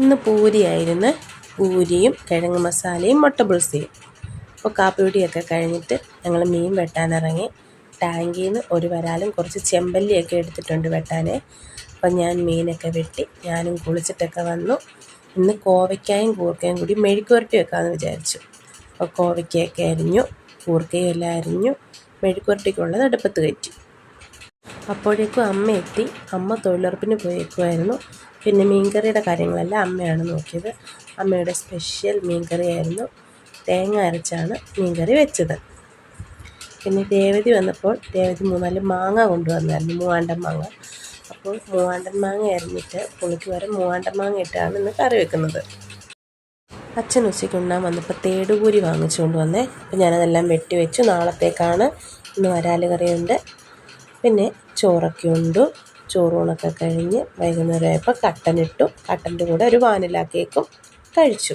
ഇന്ന് പൂരിയായിരുന്നു. പൂരിയും കിഴങ്ങ് മസാലയും മുട്ട ബുൾസയും. അപ്പോൾ കാപ്പികുടിയൊക്കെ കഴിഞ്ഞിട്ട് ഞങ്ങൾ മീൻ വെട്ടാനിറങ്ങി. ടാങ്കിൽ നിന്ന് ഒരു വരാലും കുറച്ച് ചെമ്പല്ലിയൊക്കെ എടുത്തിട്ടുണ്ട് വെട്ടാൻ. അപ്പം ഞാൻ മീനൊക്കെ വെട്ടി ഞാനും കുളിച്ചിട്ടൊക്കെ വന്നു. ഇന്ന് കോവയ്ക്കായും കൂർക്കയും കൂടി മെഴുക്ക് പുരട്ടി വെക്കാമെന്ന് വിചാരിച്ചു. അപ്പോൾ കോവയ്ക്കയൊക്കെ അരിഞ്ഞു, കൂർക്കയും എല്ലാം അരിഞ്ഞു, മെഴുക്ക് പുരട്ടിക്കുള്ളത് അടുപ്പത്ത് കയറ്റി. അപ്പോഴേക്കും അമ്മ എത്തി. അമ്മ തൊഴിലുറപ്പിന് പോയേക്കുമായിരുന്നു. പിന്നെ മീൻകറിയുടെ കാര്യങ്ങളെല്ലാം അമ്മയാണ് നോക്കിയത്. അമ്മയുടെ സ്പെഷ്യൽ മീൻകറിയായിരുന്നു. തേങ്ങ അരച്ചാണ് മീൻകറി വെച്ചത്. പിന്നെ രേവതി വന്നപ്പോൾ രേവതി 3-4 മാങ്ങ കൊണ്ടുവന്നായിരുന്നു, മൂവാണ്ടൻ മാങ്ങ. അപ്പോൾ മൂവാണ്ടൻ മാങ്ങ അരിഞ്ഞിട്ട് പുളിക്ക് പകരം മൂവാണ്ടൻ മാങ്ങ ഇട്ടാണ് ഇന്ന് കറി വെക്കുന്നത്. അച്ഛൻ ഉച്ചയ്ക്ക് ഉണ്ണാൻ വന്നപ്പോൾ തേടുകൂരി വാങ്ങിച്ചുകൊണ്ട് വന്നേ. അപ്പോൾ ഞാനതെല്ലാം വെട്ടി വെച്ചു. നാളത്തേക്കാണ്. ഇന്ന് വരാൽ കറിയുണ്ട്, പിന്നെ ചോറൊക്കെ ഉണ്ട്. ചോറൂണൊക്കെ കഴിഞ്ഞ് വൈകുന്നേരം ആയപ്പോൾ കട്ടനിട്ടു. കട്ടൻ്റെ കൂടെ ഒരു വാനില കേക്കും കഴിച്ചു.